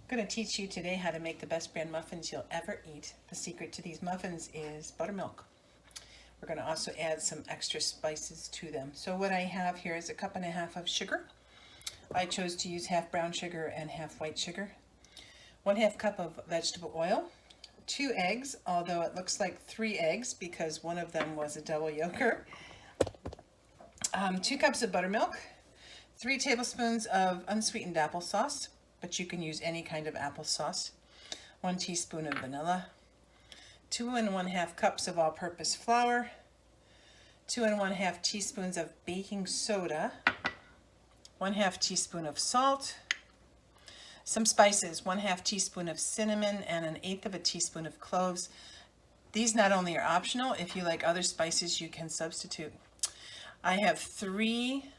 I'm going to teach you today how to make the best bran muffins you'll ever eat. The secret to these muffins is buttermilk. We're going to also add some extra spices to them. So what I have here is 1.5 cups of sugar. I chose to use half brown sugar and half white sugar. 1/2 cup of vegetable oil. 2 eggs, although it looks like 3 eggs because one of them was a double yolker. 2 cups of buttermilk. 3 tablespoons of unsweetened applesauce, but you can use any kind of applesauce. 1 teaspoon of vanilla. 2 1/2 cups of all-purpose flour. 2 1/2 teaspoons of baking soda. 1/2 teaspoon of salt. Some spices, 1/2 teaspoon of cinnamon and 1/8 teaspoon of cloves. These not only are optional, if you like other spices, you can substitute. I have 3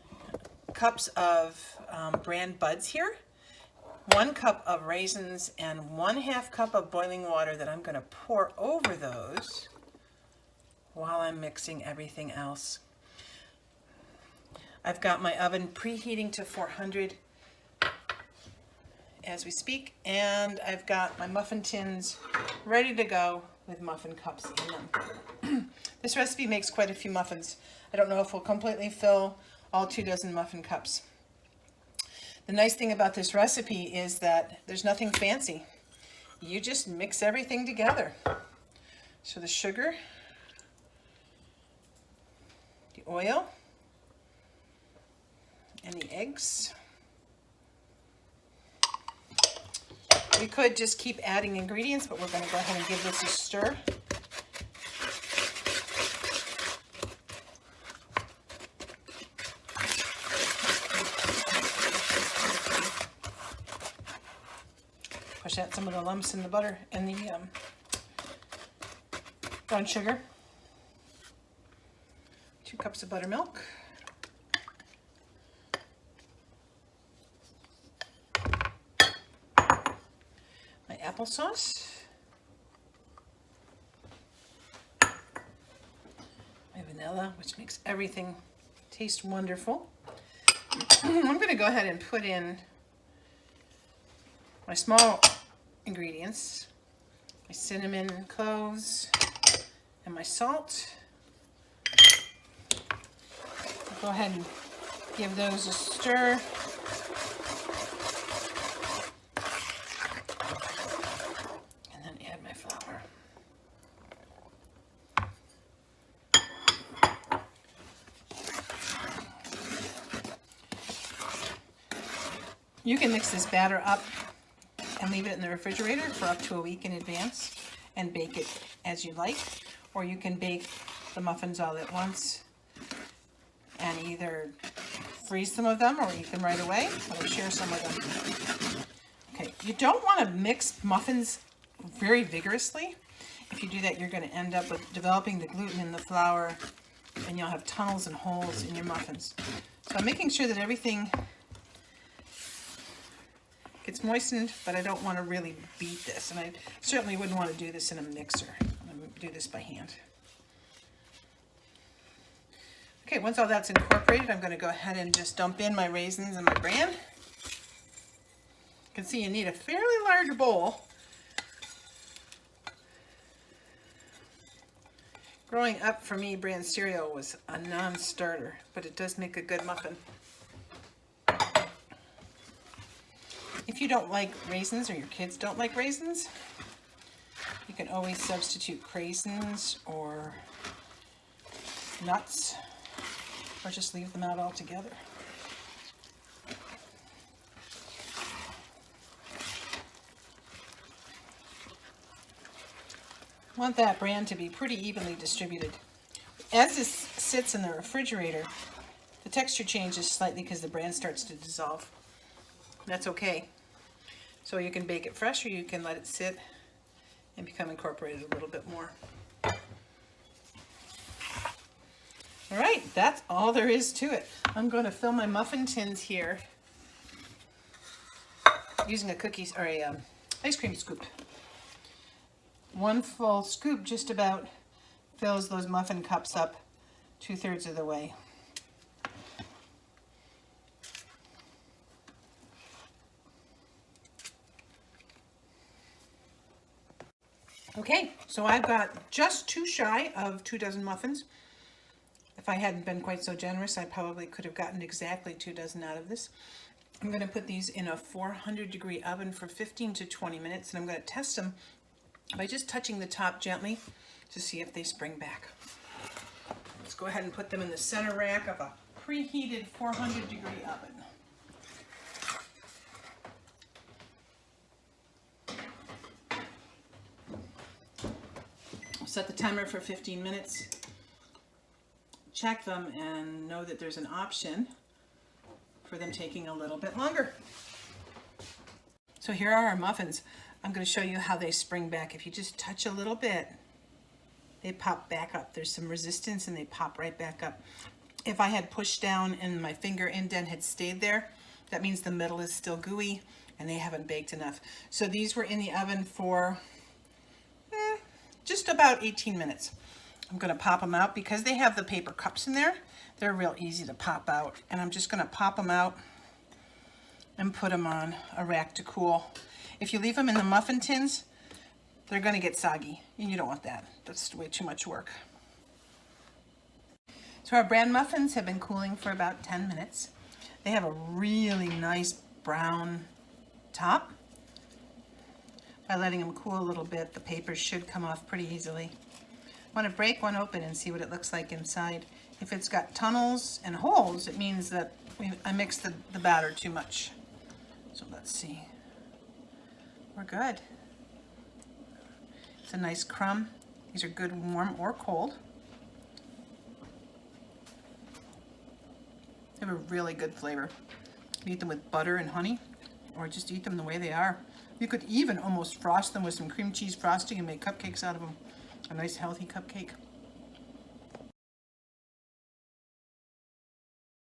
cups of bran buds here, 1 cup of raisins, and 1/2 cup of boiling water that I'm going to pour over those while I'm mixing everything else. I've got my oven preheating to 400 as we speak, and I've got my muffin tins ready to go with muffin cups in them. This recipe makes quite a few muffins. I don't know if we'll completely fill all 24 muffin cups. The nice thing about this recipe is that there's nothing fancy. You just mix everything together. So the sugar, the oil, and the eggs. We could just keep adding ingredients, but we're going to go ahead and give this a stir. Push out some of the lumps in the butter and the brown sugar. 2 cups of buttermilk. My applesauce. My vanilla, which makes everything taste wonderful. I'm going to go ahead and put in my small ingredients, my cinnamon and cloves, and my salt. I'll go ahead and give those a stir. And then add my flour. You can mix this batter up and leave it in the refrigerator for up to a week in advance and bake it as you like, or you can bake the muffins all at once and either freeze some of them or eat them right away. I'll share some of them. Okay, you don't want to mix muffins very vigorously. If you do that, you're going to end up with developing the gluten in the flour, and you'll have tunnels and holes in your muffins. So I'm making sure that everything gets moistened, but I don't want to really beat this, and I certainly wouldn't want to do this in a mixer. I'm going to do this by hand. Okay, once all that's incorporated, I'm going to go ahead and just dump in my raisins and my bran. You can see you need a fairly large bowl. Growing up, for me, bran cereal was a non-starter, but it does make a good muffin. If you don't like raisins, or your kids don't like raisins, you can always substitute craisins or nuts, or just leave them out altogether. Want that bran to be pretty evenly distributed. As this sits in the refrigerator, the texture changes slightly because the bran starts to dissolve. That's okay. So you can bake it fresh, or you can let it sit and become incorporated a little bit more. All right, that's all there is to it. I'm going to fill my muffin tins here using a ice cream scoop. 1 full scoop just about fills those muffin cups up 2/3 of the way. Okay, so I've got just 2 shy of 2 dozen muffins. If I hadn't been quite so generous, I probably could have gotten exactly 2 dozen out of this. I'm going to put these in a 400-degree oven for 15 to 20 minutes, and I'm going to test them by just touching the top gently to see if they spring back. Let's go ahead and put them in the center rack of a preheated 400-degree oven. Set the timer for 15 minutes. Check them and know that there's an option for them taking a little bit longer. So here are our muffins. I'm going to show you how they spring back. If you just touch a little bit, they pop back up. There's some resistance and they pop right back up. If I had pushed down and my finger indent had stayed there, that means the middle is still gooey and they haven't baked enough. So these were in the oven for just about 18 minutes. I'm going to pop them out because they have the paper cups in there. They're real easy to pop out. And I'm just going to pop them out and put them on a rack to cool. If you leave them in the muffin tins, they're going to get soggy, and you don't want that. That's way too much work. So our Bran muffins have been cooling for about 10 minutes. They have a really nice brown top. By letting them cool a little bit, the papers should come off pretty easily. I want to break one open and see what it looks like inside. If it's got tunnels and holes, it means that I mixed the batter too much. So let's see. We're good. It's a nice crumb. These are good warm or cold. They have a really good flavor. You eat them with butter and honey, or just eat them the way they are. You could even almost frost them with some cream cheese frosting and make cupcakes out of them. A nice healthy cupcake.